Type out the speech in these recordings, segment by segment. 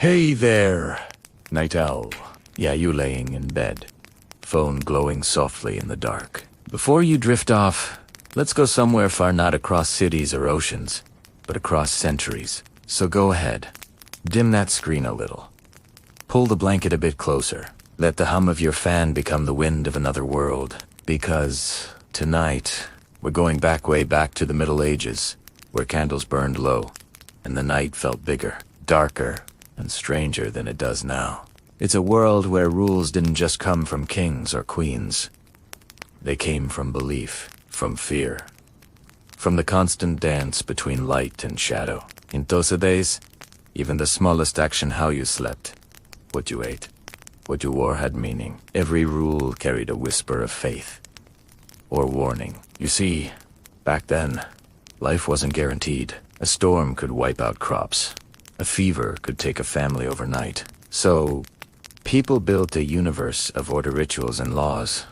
Hey there, night owl. Yeah, you laying in bed, phone glowing softly in the dark. Before you drift off, let's go somewhere far, not across cities or oceans, but across centuries. So go ahead, dim that screen a little. Pull the blanket a bit closer. Let the hum of your fan become the wind of another world. Because tonight, we're going back, way back to the Middle Ages, where candles burned low, and the night felt bigger, darker, and stranger than it does now. It's a world where rules didn't just come from kings or queens. They came from belief, from fear, from the constant dance between light and shadow. In those days, even the smallest action, how you slept, what you ate, what you wore, had meaning. Every rule carried a whisper of faith or warning. You see, back then, life wasn't guaranteed. A storm could wipe out crops. A fever could take a family overnight. So, people built a universe of order, rituals, and laws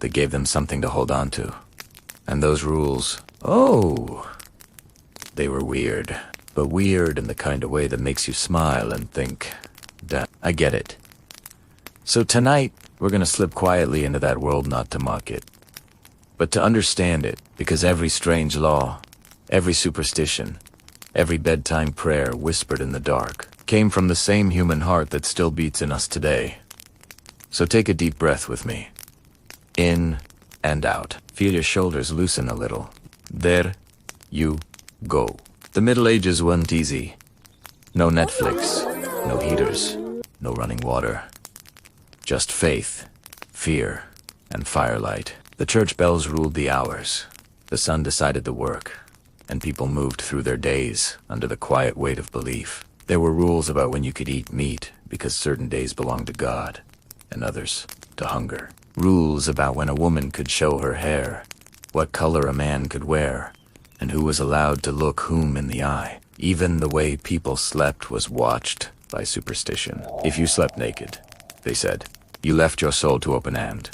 that gave them something to hold on to. And those rules, they were weird. But weird in the kind of way that makes you smile and think, "Damn, I get it." So tonight, we're gonna slip quietly into that world, not to mock it, but to understand it, because every strange law, every superstition, every bedtime prayer whispered in the dark came from the same human heart that still beats in us today. So take a deep breath with me. In and out. Feel your shoulders loosen a little. There you go. The Middle Ages weren't easy. No Netflix, no heaters, no running water. Just faith, fear, and firelight. The church bells ruled the hours. The sun decided the work, and people moved through their days under the quiet weight of belief. There were rules about when you could eat meat, because certain days belonged to God, and others to hunger. Rules about when a woman could show her hair, what color a man could wear, and who was allowed to look whom in the eye. Even the way people slept was watched by superstition. If you slept naked, they said, you left your soul to open hand.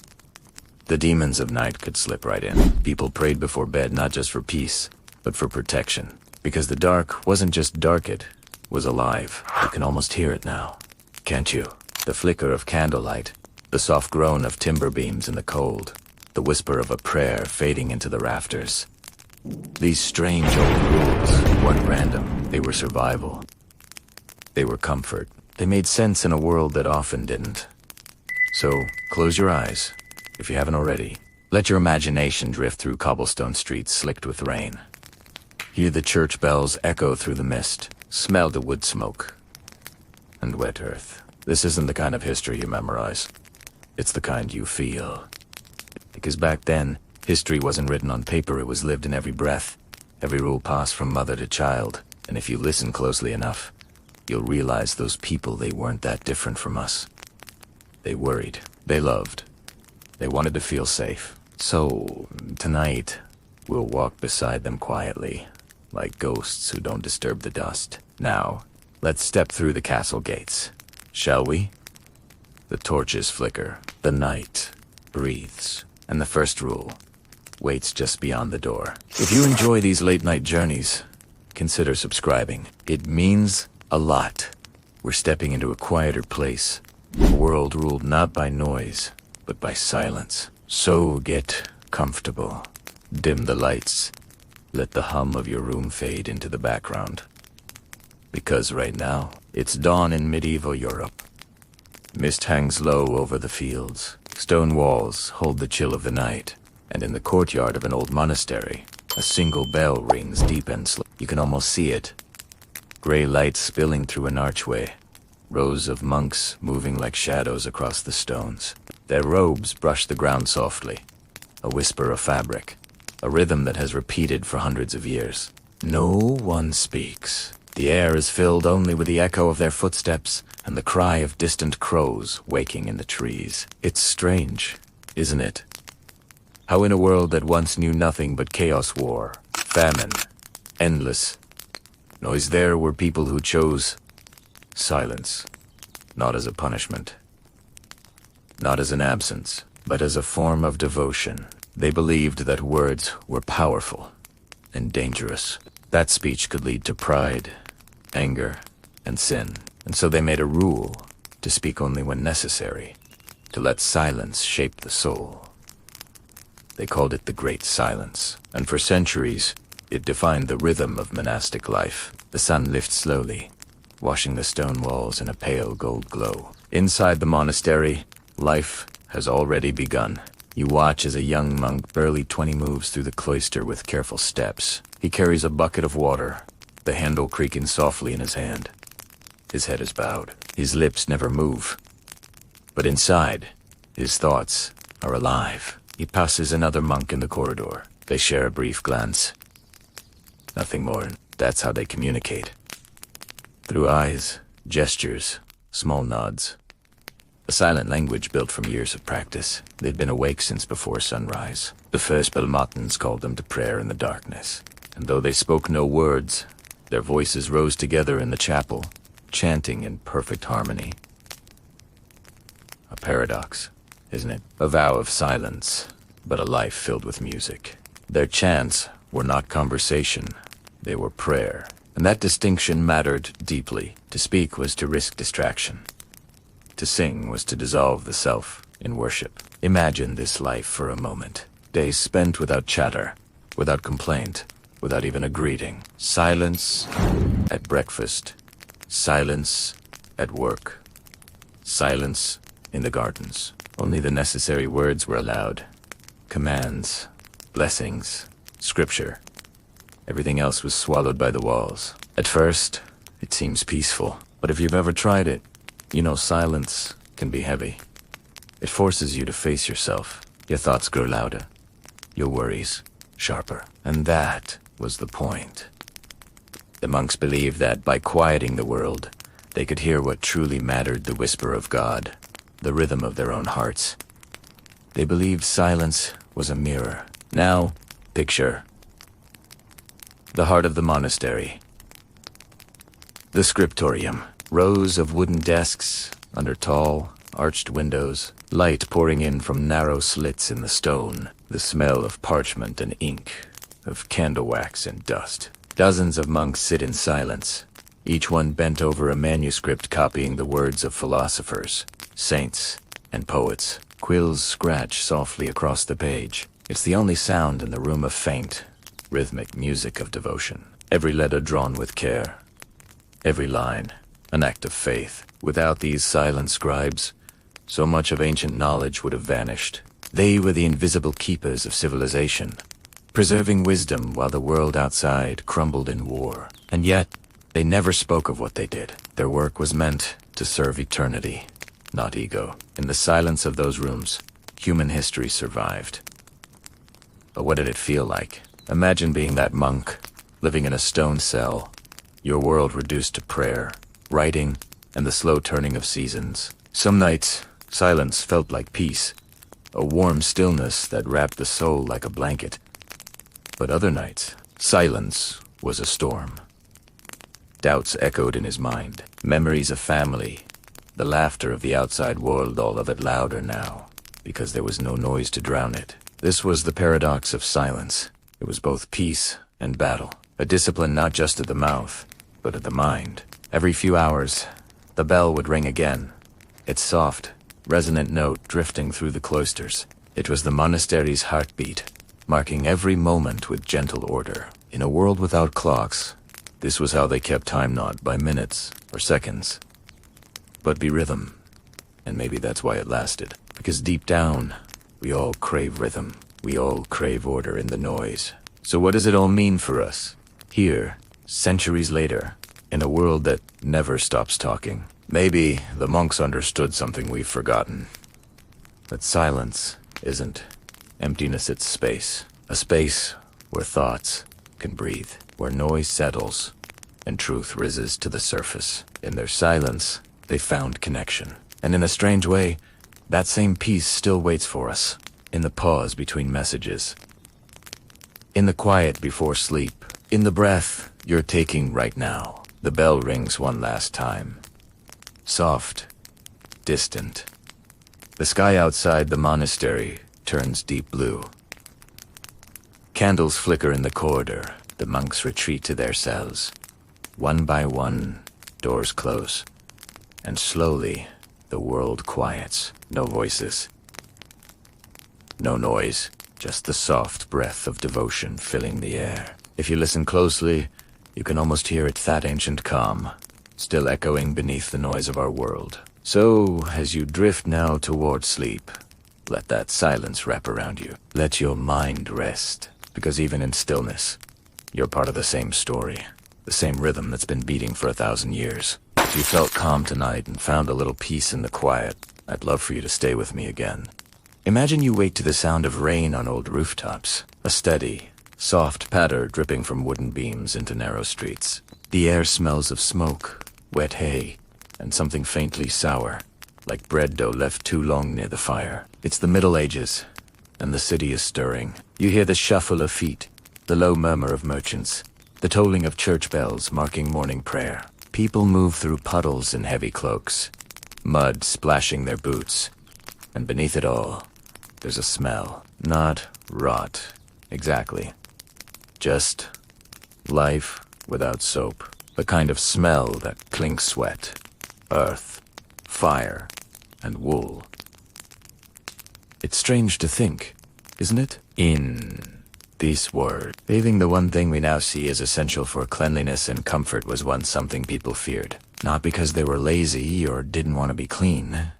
The demons of night could slip right in. People prayed before bed, not just for peace, but for protection. Because the dark wasn't just dark, it was alive. You can almost hear it now, can't you? The flicker of candlelight, the soft groan of timber beams in the cold, the whisper of a prayer fading into the rafters. These strange old rules weren't random. They were survival. They were comfort. They made sense in a world that often didn't. So, close your eyes, if you haven't already. Let your imagination drift through cobblestone streets slicked with rain. Hear the church bells echo through the mist. Smell the wood smoke and wet earth. This isn't the kind of history you memorize. It's the kind you feel. Because back then, history wasn't written on paper, it was lived in every breath. Every rule passed from mother to child. And if you listen closely enough, you'll realize those people, they weren't that different from us. They worried. They loved. They wanted to feel safe. So, tonight, we'll walk beside them quietly, like ghosts who don't disturb the dust. Now, let's step through the castle gates, shall we? The torches flicker. The night breathes. And the first rule waits just beyond the door. If you enjoy these late-night journeys, consider subscribing. It means a lot. We're stepping into a quieter place, a world ruled not by noise, but by silence. So get comfortable. Dim the lights. Let the hum of your room fade into the background. Because right now, it's dawn in medieval Europe. Mist hangs low over the fields. Stone walls hold the chill of the night. And in the courtyard of an old monastery, a single bell rings deep and slow. You can almost see it. Gray light spilling through an archway. Rows of monks moving like shadows across the stones. Their robes brush the ground softly. A whisper of fabric. A rhythm that has repeated for hundreds of years. No one speaks. The air is filled only with the echo of their footsteps and the cry of distant crows waking in the trees. It's strange, isn't it? How in a world that once knew nothing but chaos, war, famine, endless noise, there were people who chose silence, not as a punishment, not as an absence, but as a form of devotion. They believed that words were powerful and dangerous. That speech could lead to pride, anger, and sin. And so they made a rule to speak only when necessary, to let silence shape the soul. They called it the Great Silence, and for centuries, it defined the rhythm of monastic life. The sun lifts slowly, washing the stone walls in a pale gold glow. Inside the monastery, life has already begun. You watch as a young monk barely 20 moves through the cloister with careful steps. He carries a bucket of water, the handle creaking softly in his hand. His head is bowed. His lips never move. But inside, his thoughts are alive. He passes another monk in the corridor. They share a brief glance. Nothing more. That's how they communicate. Through eyes, gestures, small nods. A silent language built from years of practice. They'd been awake since before sunrise. The first Belmatans called them to prayer in the darkness. And though they spoke no words, their voices rose together in the chapel, chanting in perfect harmony. A paradox, isn't it? A vow of silence, but a life filled with music. Their chants were not conversation, they were prayer. And that distinction mattered deeply. To speak was to risk distraction. To sing was to dissolve the self in worship. Imagine this life for a moment. Days spent without chatter, without complaint, without even a greeting. Silence at breakfast. Silence at work. Silence in the gardens. Only the necessary words were allowed. Commands, blessings, scripture. Everything else was swallowed by the walls. At first, it seems peaceful. But if you've ever tried it, you know silence can be heavy. It forces you to face yourself. Your thoughts grow louder. Your worries sharper. And that was the point. The monks believed that by quieting the world, they could hear what truly mattered, the whisper of God, the rhythm of their own hearts. They believed silence was a mirror. Now, picture the heart of the monastery. The scriptorium. Rows of wooden desks under tall, arched windows. Light pouring in from narrow slits in the stone. The smell of parchment and ink, of candle wax and dust. Dozens of monks sit in silence, each one bent over a manuscript copying the words of philosophers, saints, and poets. Quills scratch softly across the page. It's the only sound in the room of faint, rhythmic music of devotion. Every letter drawn with care. Every line, an act of faith. Without these silent scribes, so much of ancient knowledge would have vanished. They were the invisible keepers of civilization, preserving wisdom while the world outside crumbled in war. And yet, they never spoke of what they did. Their work was meant to serve eternity, not ego. In the silence of those rooms, human history survived. But what did it feel like? Imagine being that monk, living in a stone cell, your world reduced to prayer, writing, and the slow turning of seasons. Some nights, silence felt like peace, a warm stillness that wrapped the soul like a blanket. But other nights, silence was a storm. Doubts echoed in his mind, memories of family, the laughter of the outside world, all of it louder now, because there was no noise to drown it. This was the paradox of silence. It was both peace and battle, a discipline not just of the mouth, but of the mind. Every few hours, the bell would ring again, its soft, resonant note drifting through the cloisters. It was the monastery's heartbeat, marking every moment with gentle order. In a world without clocks, this was how they kept time, not by minutes or seconds, but by rhythm. And maybe that's why it lasted. Because deep down, we all crave rhythm. We all crave order in the noise. So what does it all mean for us? Here, centuries later, in a world that never stops talking. Maybe the monks understood something we've forgotten. That silence isn't emptiness, it's space. A space where thoughts can breathe, where noise settles and truth rises to the surface. In their silence, they found connection. And in a strange way, that same peace still waits for us, in the pause between messages, in the quiet before sleep, in the breath you're taking right now. The bell rings one last time. Soft, distant. The sky outside the monastery turns deep blue. Candles flicker in the corridor. The monks retreat to their cells. One by one, doors close. And slowly, the world quiets. No voices. No noise. Just the soft breath of devotion filling the air. If you listen closely, you can almost hear it, that ancient calm, still echoing beneath the noise of our world. So, as you drift now toward sleep, let that silence wrap around you. Let your mind rest, because even in stillness, you're part of the same story, the same rhythm that's been beating for 1,000 years. If you felt calm tonight and found a little peace in the quiet, I'd love for you to stay with me again. Imagine you wake to the sound of rain on old rooftops, a steady, soft patter dripping from wooden beams into narrow streets. The air smells of smoke, wet hay, and something faintly sour, like bread dough left too long near the fire. It's the Middle Ages, and the city is stirring. You hear the shuffle of feet, the low murmur of merchants, the tolling of church bells marking morning prayer. People move through puddles in heavy cloaks, mud splashing their boots, and beneath it all, there's a smell. Not rot, exactly. Just life without soap. The kind of smell that clinks sweat, earth, fire, and wool. It's strange to think, isn't it? In this world, bathing, the one thing we now see as essential for cleanliness and comfort, was once something people feared. Not because they were lazy or didn't want to be clean,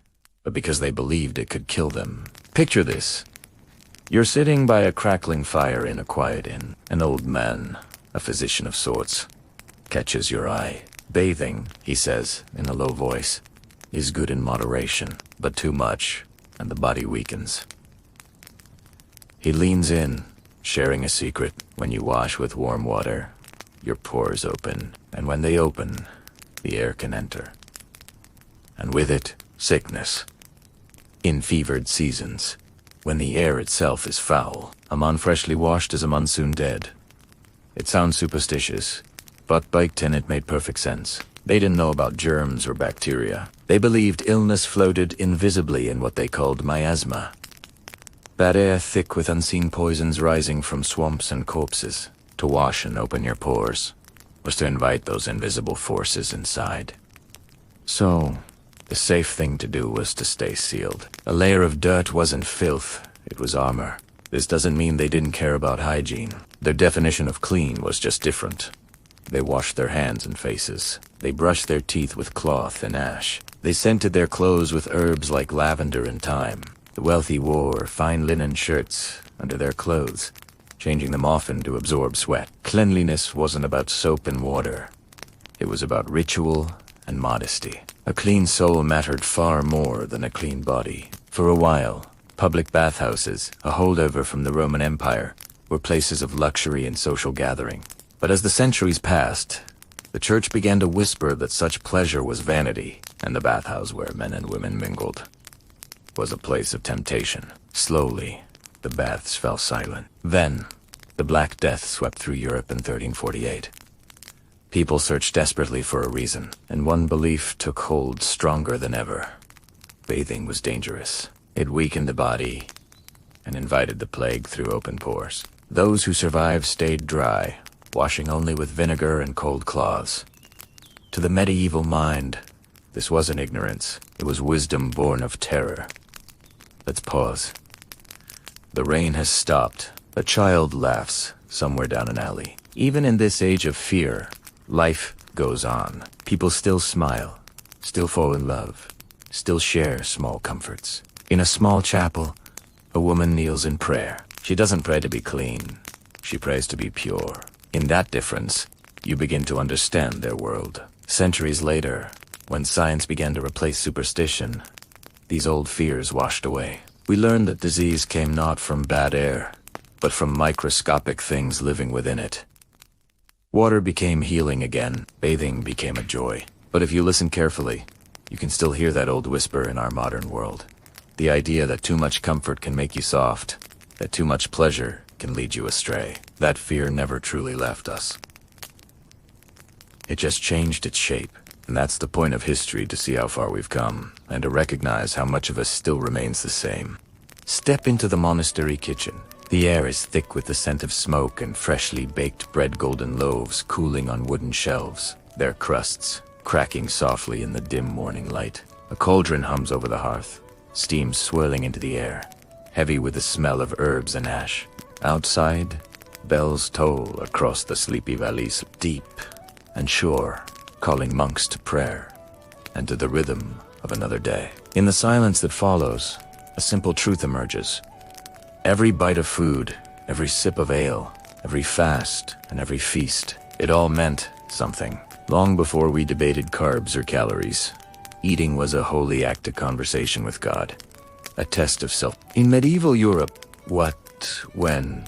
but because they believed it could kill them. Picture this. You're sitting by a crackling fire in a quiet inn. An old man, a physician of sorts, catches your eye. Bathing, he says in a low voice, is good in moderation, but too much, and the body weakens. He leans in, sharing a secret. When you wash with warm water, your pores open, and when they open, the air can enter. And with it, sickness. In fevered seasons, when the air itself is foul, a man freshly washed is a monsoon dead. It sounds superstitious, but baked in it made perfect sense. They didn't know about germs or bacteria. They believed illness floated invisibly in what they called miasma. Bad air thick with unseen poisons rising from swamps and corpses. To wash and open your pores was to invite those invisible forces inside. So, the safe thing to do was to stay sealed. A layer of dirt wasn't filth, it was armor. This doesn't mean they didn't care about hygiene. Their definition of clean was just different. They washed their hands and faces. They brushed their teeth with cloth and ash. They scented their clothes with herbs like lavender and thyme. The wealthy wore fine linen shirts under their clothes, changing them often to absorb sweat. Cleanliness wasn't about soap and water. It was about ritual and modesty. A clean soul mattered far more than a clean body. For a while, public bathhouses, a holdover from the Roman Empire, were places of luxury and social gathering. But as the centuries passed, the church began to whisper that such pleasure was vanity, and the bathhouse where men and women mingled was a place of temptation. Slowly, the baths fell silent. Then, the Black Death swept through Europe in 1348. People searched desperately for a reason, and one belief took hold stronger than ever. Bathing was dangerous. It weakened the body and invited the plague through open pores. Those who survived stayed dry, washing only with vinegar and cold cloths. To the medieval mind, this wasn't ignorance. It was wisdom born of terror. Let's pause. The rain has stopped. A child laughs somewhere down an alley. Even in this age of fear, life goes on. People still smile, still fall in love, still share small comforts. In a small chapel, a woman kneels in prayer. She doesn't pray to be clean. She prays to be pure. In that difference, you begin to understand their world. Centuries later, when science began to replace superstition, these old fears washed away. We learned that disease came not from bad air, but from microscopic things living within it. Water became healing again. Bathing became a joy. But if you listen carefully, you can still hear that old whisper in our modern world. The idea that too much comfort can make you soft, that too much pleasure can lead you astray. That fear never truly left us. It just changed its shape. And that's the point of history, to see how far we've come, and to recognize how much of us still remains the same. Step into the monastery kitchen. The air is thick with the scent of smoke and freshly baked bread, golden loaves cooling on wooden shelves, their crusts cracking softly in the dim morning light. A cauldron hums over the hearth, steam swirling into the air, heavy with the smell of herbs and ash. Outside, bells toll across the sleepy valleys, deep and sure, calling monks to prayer and to the rhythm of another day. In the silence that follows, a simple truth emerges. Every bite of food, every sip of ale, every fast and every feast, it all meant something. Long before we debated carbs or calories, eating was a holy act of conversation with God, a test of self. In medieval Europe, what, when,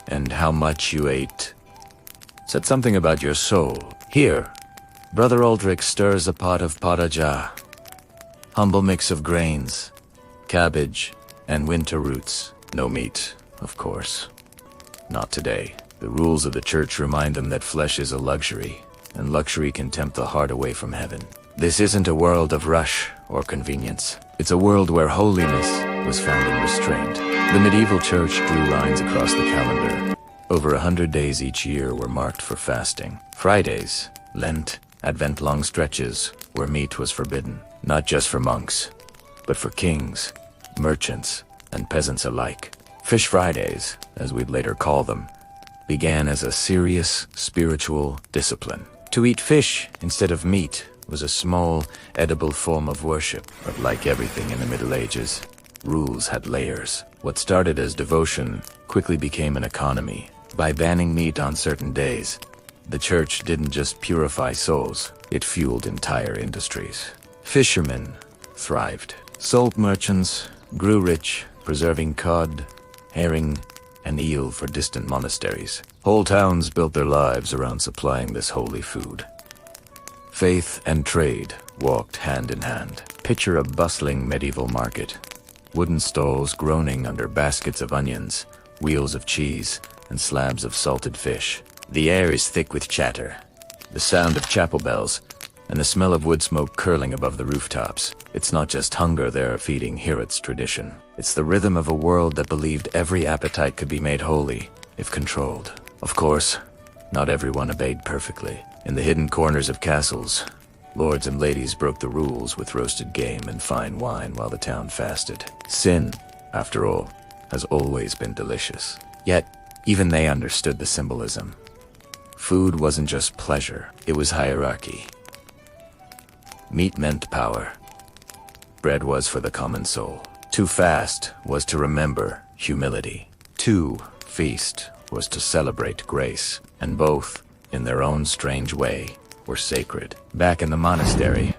and how much you ate said something about your soul. Here, Brother Aldrich stirs a pot of potaja, humble mix of grains, cabbage, and winter roots. No meat, of course. Not today. The rules of the church remind them that flesh is a luxury, and luxury can tempt the heart away from heaven. This isn't a world of rush or convenience. It's a world where holiness was found in restraint. The medieval church drew lines across the calendar. Over 100 days each year were marked for fasting. Fridays, Lent, Advent long stretches where meat was forbidden, not just for monks, but for kings, merchants, and peasants alike. Fish Fridays, as we'd later call them, began as a serious spiritual discipline. To eat fish instead of meat was a small, edible form of worship, but like everything in the Middle Ages, rules had layers. What started as devotion quickly became an economy. By banning meat on certain days, the church didn't just purify souls, it fueled entire industries. Fishermen thrived. Salt merchants grew rich, preserving cod, herring, and eel for distant monasteries. Whole towns built their lives around supplying this holy food. Faith and trade walked hand in hand. Picture a bustling medieval market. Wooden stalls groaning under baskets of onions, wheels of cheese, and slabs of salted fish. The air is thick with chatter, the sound of chapel bells, and the smell of wood smoke curling above the rooftops. It's not just hunger they're feeding here, it's tradition. It's the rhythm of a world that believed every appetite could be made holy if controlled. Of course, not everyone obeyed perfectly. In the hidden corners of castles, lords and ladies broke the rules with roasted game and fine wine while the town fasted. Sin, after all, has always been delicious. Yet, even they understood the symbolism. Food wasn't just pleasure, it was hierarchy. Meat meant power. Bread was for the common soul. To fast was to remember humility. To feast was to celebrate grace. And both, in their own strange way, were sacred. Back in the monastery,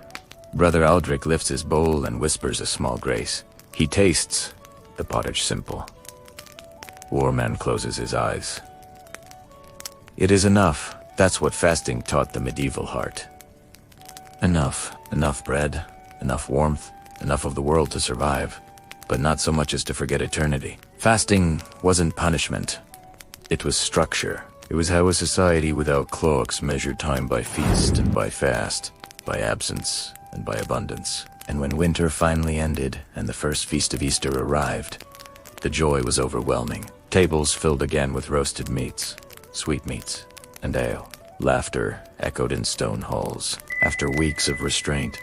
Brother Aldrich lifts his bowl and whispers a small grace. He tastes the pottage simple. Warman closes his eyes. It is enough. That's what fasting taught the medieval heart. Enough. Enough bread, enough warmth, enough of the world to survive, but not so much as to forget eternity. Fasting wasn't punishment. It was structure. It was how a society without clocks measured time by feast and by fast, by absence and by abundance. And when winter finally ended and the first feast of Easter arrived, the joy was overwhelming. Tables filled again with roasted meats, sweetmeats, and ale. Laughter echoed in stone halls. After weeks of restraint,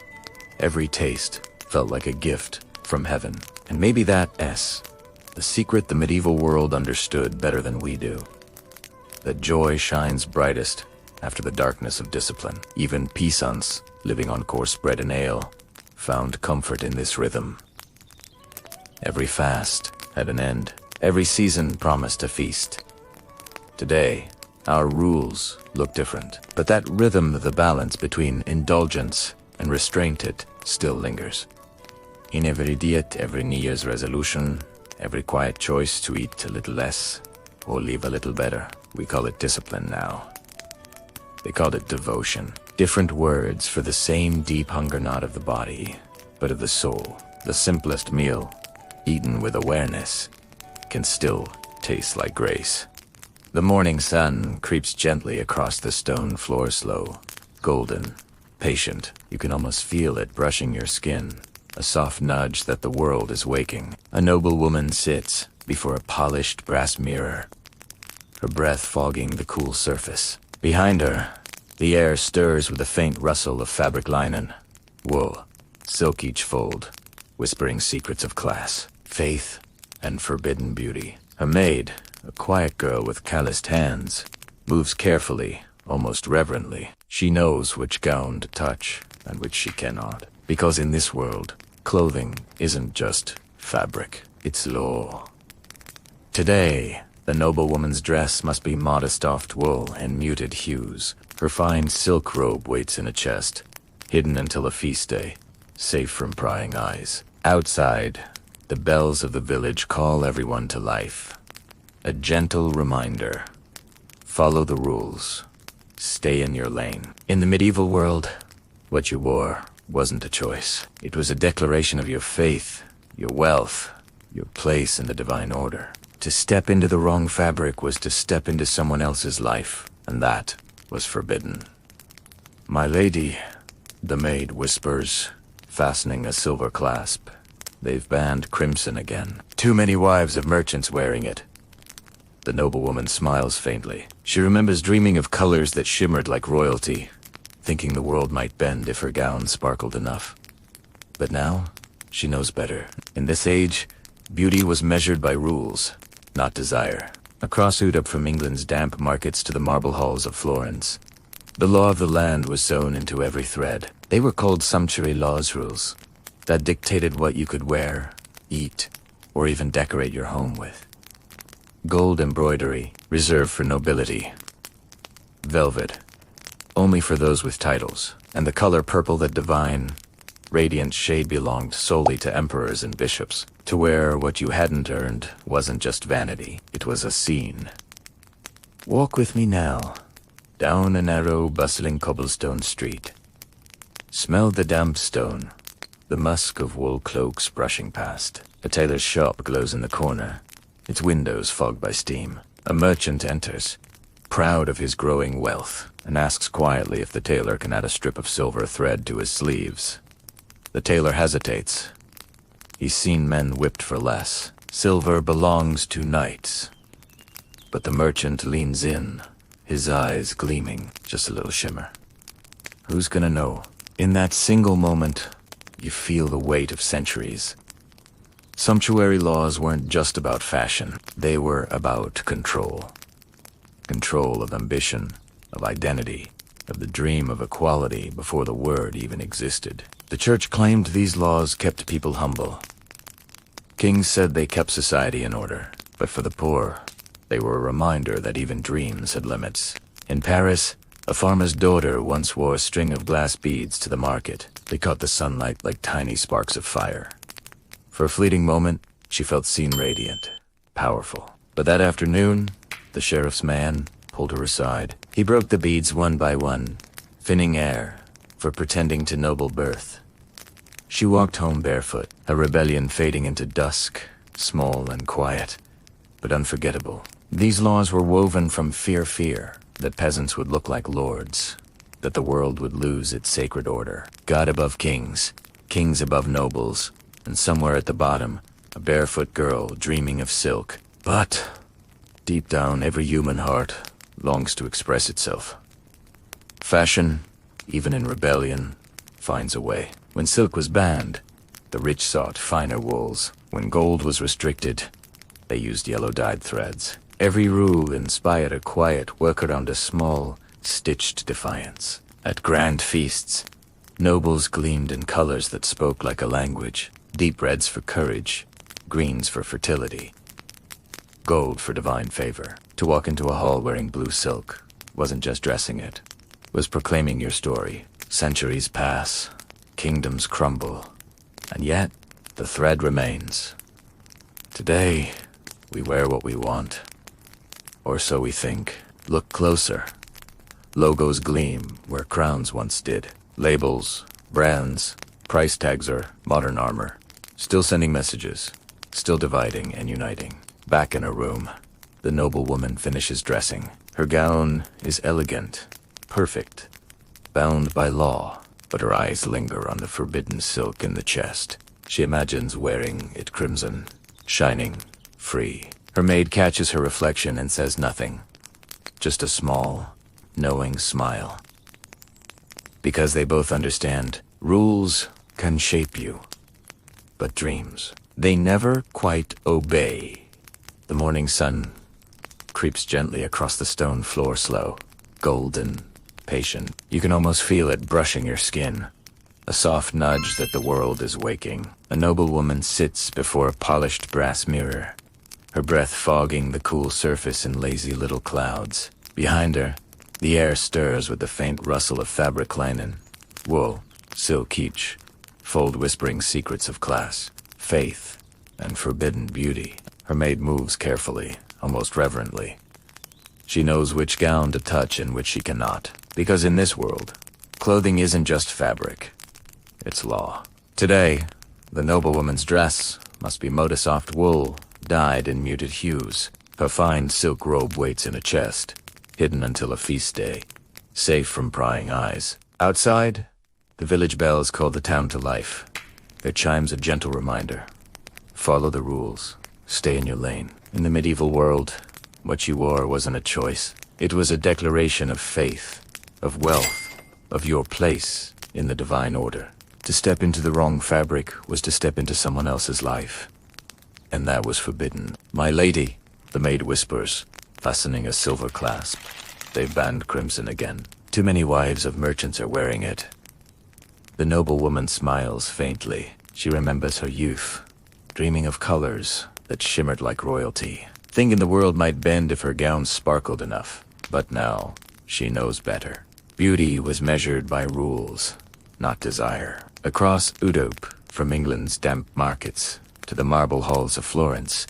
every taste felt like a gift from heaven. And maybe that's the secret the medieval world understood better than we do. That joy shines brightest after the darkness of discipline. Even peasants, living on coarse bread and ale, found comfort in this rhythm. Every fast had an end. Every season promised a feast. Today, our rules look different, but that rhythm of the balance between indulgence and restraint, it still lingers. In every diet, every New Year's resolution, every quiet choice to eat a little less or live a little better, we call it discipline now. They called it devotion. Different words for the same deep hunger, not of the body, but of the soul. The simplest meal, eaten with awareness, can still taste like grace. The morning sun creeps gently across the stone floor, slow, golden, patient. You can almost feel it brushing your skin, a soft nudge that the world is waking. A noble woman sits before a polished brass mirror, her breath fogging the cool surface. Behind her, The air stirs with a faint rustle of fabric linen, wool, silk each fold, whispering secrets of class, faith, and forbidden beauty. A maid, a quiet girl with calloused hands, moves carefully, almost reverently. She knows which gown to touch and which she cannot. Because in this world, clothing isn't just fabric, it's law. Today, the noblewoman's dress must be modest soft wool and muted hues. Her fine silk robe waits in a chest, hidden until a feast day, safe from prying eyes. Outside, the bells of the village call everyone to life. A gentle reminder. Follow the rules. Stay in your lane. In the medieval world, what you wore wasn't a choice. It was a declaration of your faith, your wealth, your place in the divine order. To step into the wrong fabric was to step into someone else's life, and that was forbidden. "My lady," the maid whispers, fastening a silver clasp. "They've banned crimson again. Too many wives of merchants wearing it." The noblewoman smiles faintly. She remembers dreaming of colors that shimmered like royalty, thinking the world might bend if her gown sparkled enough. But now, she knows better. In this age, beauty was measured by rules, not desire. Across Europe, from England's damp markets to the marble halls of Florence, the law of the land was sewn into every thread. They were called sumptuary laws, rules that dictated what you could wear, eat, or even decorate your home with. Gold embroidery, reserved for nobility. Velvet, only for those with titles. And the color purple, that divine, radiant shade, belonged solely to emperors and bishops. To wear what you hadn't earned wasn't just vanity, it was a scene. Walk with me now, down a narrow, bustling cobblestone street. Smell the damp stone, the musk of wool cloaks brushing past. A tailor's shop glows in the corner, its windows fogged by steam. A merchant enters, proud of his growing wealth, and asks quietly if the tailor can add a strip of silver thread to his sleeves. The tailor hesitates. He's seen men whipped for less. Silver belongs to knights. But the merchant leans in, his eyes gleaming, just a little shimmer. Who's gonna know? In that single moment, you feel the weight of centuries. Sumptuary laws weren't just about fashion. They were about control. Control of ambition, of identity, of the dream of equality before the word even existed. The church claimed these laws kept people humble. Kings said they kept society in order, but for the poor, they were a reminder that even dreams had limits. In Paris, a farmer's daughter once wore a string of glass beads to the market. They caught the sunlight like tiny sparks of fire. For a fleeting moment, she felt seen, radiant, powerful. But that afternoon, the sheriff's man pulled her aside. He broke the beads one by one, thinning air for pretending to noble birth. She walked home barefoot, a rebellion fading into dusk, small and quiet, but unforgettable. These laws were woven from fear that peasants would look like lords, that the world would lose its sacred order. God above kings, kings above nobles, and somewhere at the bottom, a barefoot girl dreaming of silk. But deep down, every human heart longs to express itself. Fashion, even in rebellion, finds a way. When silk was banned, the rich sought finer wools. When gold was restricted, they used yellow-dyed threads. Every rule inspired a quiet work around a small, stitched defiance. At grand feasts, nobles gleamed in colors that spoke like a language. Deep reds for courage, greens for fertility, gold for divine favor. To walk into a hall wearing blue silk wasn't just dressing it, was proclaiming your story. Centuries pass, kingdoms crumble, and yet the thread remains. Today, we wear what we want, or so we think. Look closer. Logos gleam where crowns once did. Labels, brands, price tags are modern armor. Still sending messages, still dividing and uniting. Back in her room, the noblewoman finishes dressing. Her gown is elegant, perfect, bound by law, but her eyes linger on the forbidden silk in the chest. She imagines wearing it crimson, shining, free. Her maid catches her reflection and says nothing, just a small, knowing smile. because they both understand rules can shape you, but dreams, they never quite obey. The morning sun creeps gently across the stone floor, slow, golden, patient. You can almost feel it brushing your skin. A soft nudge that the world is waking. A noble woman sits before a polished brass mirror, her breath fogging the cool surface in lazy little clouds. Behind her, the air stirs with the faint rustle of fabric linen, wool, silk each, fold whispering secrets of class, faith, and forbidden beauty. Her maid moves carefully, almost reverently. She knows which gown to touch and which she cannot, because in this world, clothing isn't just fabric, it's law. Today, the noblewoman's dress must be motor-soft wool, dyed in muted hues. Her fine silk robe waits in a chest, hidden until a feast day, safe from prying eyes. Outside, the village bells call the town to life. Their chimes a gentle reminder. Follow the rules. Stay in your lane. In the medieval world, what you wore wasn't a choice. It was a declaration of faith, of wealth, of your place in the divine order. To step into the wrong fabric was to step into someone else's life. And that was forbidden. "My lady," the maid whispers, fastening a silver clasp. They've banned crimson again. Too many wives of merchants are wearing it. The noblewoman smiles faintly. She remembers her youth, dreaming of colors that shimmered like royalty, thinking the world might bend if her gown sparkled enough. But now, she knows better. Beauty was measured by rules, not desire. Across Udope, from England's damp markets to the marble halls of Florence,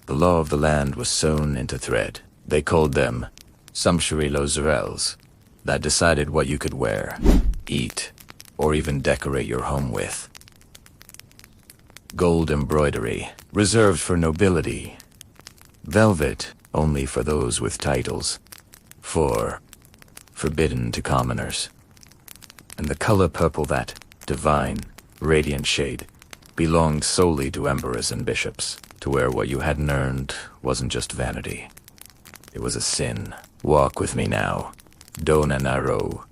the law of the land was sewn into thread. They called them sumptuary lozerelles, that decided what you could wear, eat, or even decorate your home with. Gold embroidery, reserved for nobility. Velvet, only for those with titles. Forbidden to commoners. And the color purple, that divine, radiant shade, belonged solely to emperors and bishops. To wear what you hadn't earned wasn't just vanity. It was a sin. Walk with me now. Dona Naro,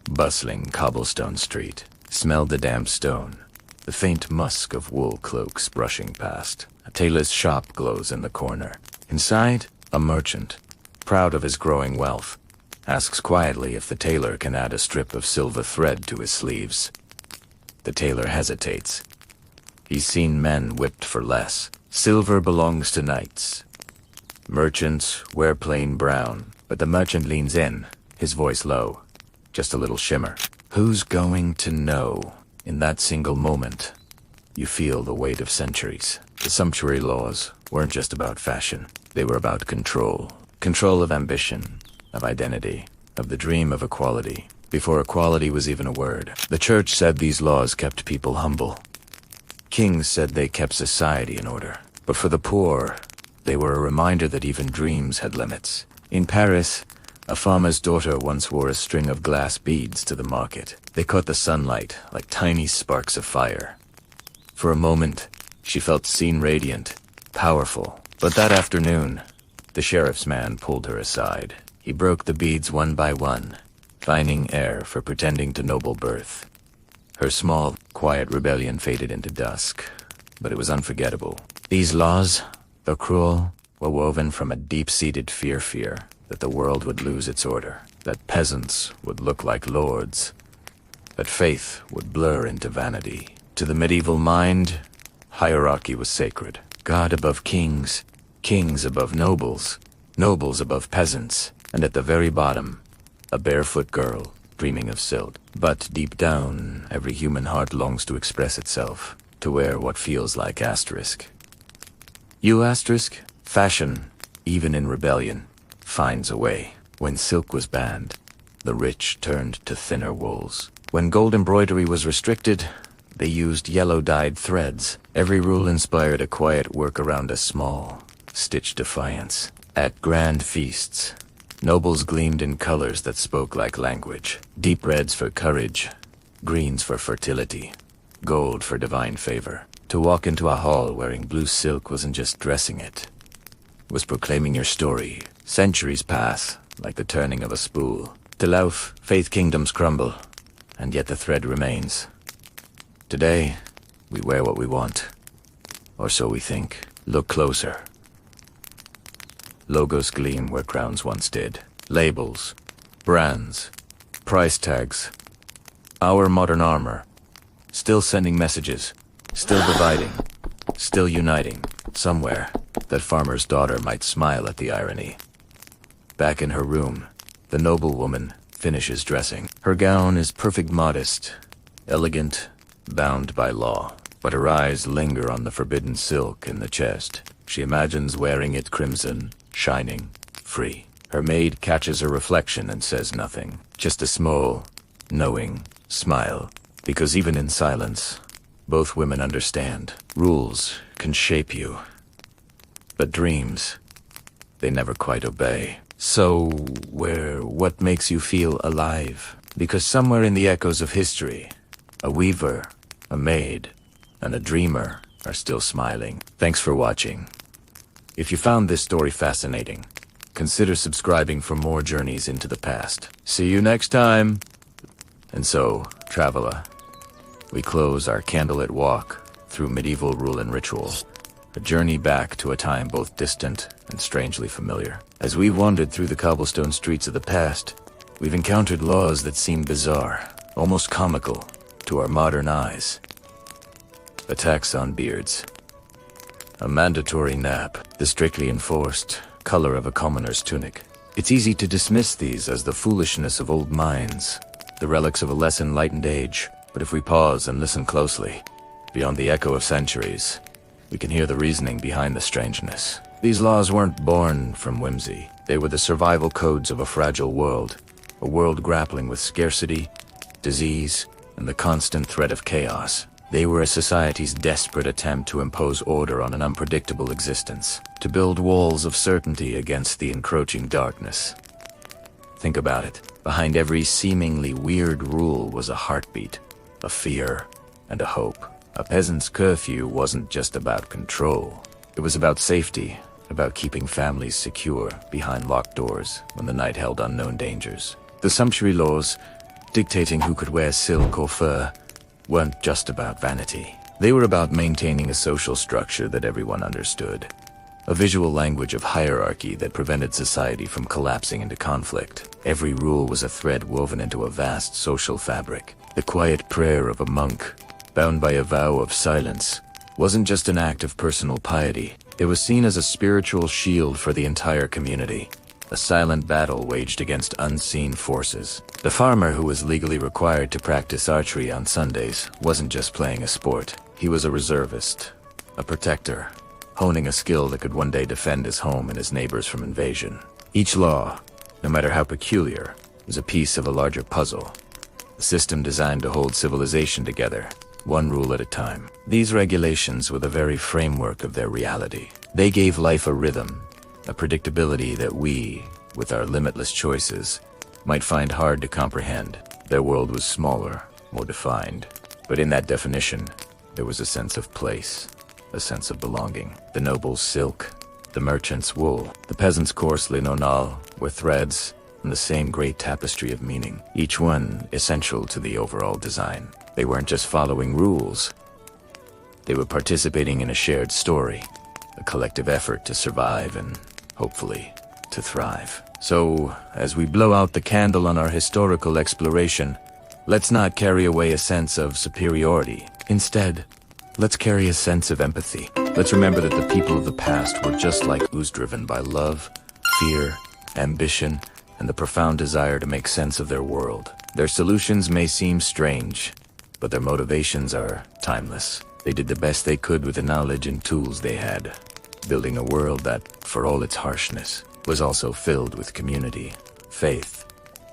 bustling cobblestone street. Smell the damp stone, the faint musk of wool cloaks brushing past. A tailor's shop glows in the corner. Inside, a merchant, proud of his growing wealth, asks quietly if the tailor can add a strip of silver thread to his sleeves. The tailor hesitates. He's seen men whipped for less. Silver belongs to knights. Merchants wear plain brown, but the merchant leans in, his voice low, just a little shimmer. Who's going to know? In that single moment, you feel the weight of centuries. The sumptuary laws weren't just about fashion. They were about control. Control of ambition, of identity, of the dream of equality. Before equality was even a word, the church said these laws kept people humble. Kings said they kept society in order. But for the poor, they were a reminder that even dreams had limits. In Paris, a farmer's daughter once wore a string of glass beads to the market. They caught the sunlight like tiny sparks of fire. For a moment, she felt seen radiant, powerful. But that afternoon, the sheriff's man pulled her aside. He broke the beads one by one, fining air for pretending to noble birth. Her small, quiet rebellion faded into dusk, but it was unforgettable. These laws, though cruel, were woven from a deep-seated fear that the world would lose its order, that peasants would look like lords, that faith would blur into vanity. To the medieval mind, hierarchy was sacred. God above kings, kings above nobles, nobles above peasants, and at the very bottom, a barefoot girl dreaming of silk. But deep down, every human heart longs to express itself, to wear what feels like asterisk. You asterisk, fashion, even in rebellion, finds a way. When silk was banned, the rich turned to thinner wools. When gold embroidery was restricted, they used yellow-dyed threads. Every rule inspired a quiet work around a small, stitched defiance. At grand feasts, nobles gleamed in colors that spoke like language. Deep reds for courage, greens for fertility, gold for divine favor. To walk into a hall wearing blue silk wasn't just dressing it. It was proclaiming your story. Centuries pass, like the turning of a spool. To Lauf, faith kingdoms crumble, and yet the thread remains. Today, we wear what we want. Or so we think. Look closer. Logos gleam where crowns once did. Labels, brands, price tags. Our modern armor. Still sending messages. Still dividing. Still uniting. Somewhere, that farmer's daughter might smile at the irony. Back in her room, the noblewoman finishes dressing. Her gown is perfect modest, elegant, bound by law. But her eyes linger on the forbidden silk in the chest. She imagines wearing it crimson, shining, free. Her maid catches her reflection and says nothing. Just a small, knowing smile. Because even in silence, both women understand. Rules can shape you. But dreams, they never quite obey. So, what makes you feel alive? Because somewhere in the echoes of history, a weaver, a maid, and a dreamer are still smiling. Thanks for watching. If you found this story fascinating, consider subscribing for more journeys into the past. See you next time! And so, traveler, we close our candlelit walk through medieval rule and ritual, a journey back to a time both distant and strangely familiar. As we've wandered through the cobblestone streets of the past, we've encountered laws that seem bizarre, almost comical, to our modern eyes. A tax on beards. A mandatory nap, the strictly enforced color of a commoner's tunic. It's easy to dismiss these as the foolishness of old minds, the relics of a less enlightened age. But if we pause and listen closely, beyond the echo of centuries, we can hear the reasoning behind the strangeness. These laws weren't born from whimsy. They were the survival codes of a fragile world, a world grappling with scarcity, disease, and the constant threat of chaos. They were a society's desperate attempt to impose order on an unpredictable existence, to build walls of certainty against the encroaching darkness. Think about it. Behind every seemingly weird rule was a heartbeat, a fear, and a hope. A peasant's curfew wasn't just about control. It was about safety, about keeping families secure behind locked doors when the night held unknown dangers. The sumptuary laws, dictating who could wear silk or fur, weren't just about vanity. They were about maintaining a social structure that everyone understood. A visual language of hierarchy that prevented society from collapsing into conflict. Every rule was a thread woven into a vast social fabric. The quiet prayer of a monk, bound by a vow of silence, wasn't just an act of personal piety. It was seen as a spiritual shield for the entire community. A silent battle waged against unseen forces. The farmer who was legally required to practice archery on Sundays wasn't just playing a sport. He was a reservist, a protector, honing a skill that could one day defend his home and his neighbors from invasion. Each law, no matter how peculiar, was a piece of a larger puzzle, a system designed to hold civilization together, one rule at a time. These regulations were the very framework of their reality. They gave life a rhythm, a predictability that we, with our limitless choices, might find hard to comprehend. Their world was smaller, more defined, but in that definition, there was a sense of place, a sense of belonging. The noble's silk, the merchant's wool, the peasant's coarse linonal were threads in the same great tapestry of meaning, each one essential to the overall design. They weren't just following rules. They were participating in a shared story, a collective effort to survive and, hopefully, to thrive. So, as we blow out the candle on our historical exploration, let's not carry away a sense of superiority. Instead, let's carry a sense of empathy. Let's remember that the people of the past were just like us, driven by love, fear, ambition, and the profound desire to make sense of their world. Their solutions may seem strange, but their motivations are timeless. They did the best they could with the knowledge and tools they had, building a world that, for all its harshness, was also filled with community, faith,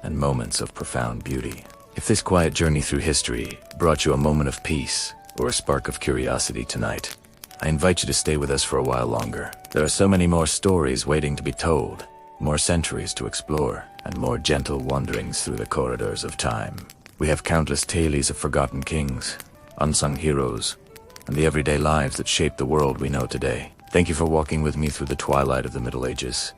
and moments of profound beauty. If this quiet journey through history brought you a moment of peace or a spark of curiosity tonight, I invite you to stay with us for a while longer. There are so many more stories waiting to be told, more centuries to explore, and more gentle wanderings through the corridors of time. We have countless tales of forgotten kings, unsung heroes, and the everyday lives that shaped the world we know today. Thank you for walking with me through the twilight of the Middle Ages.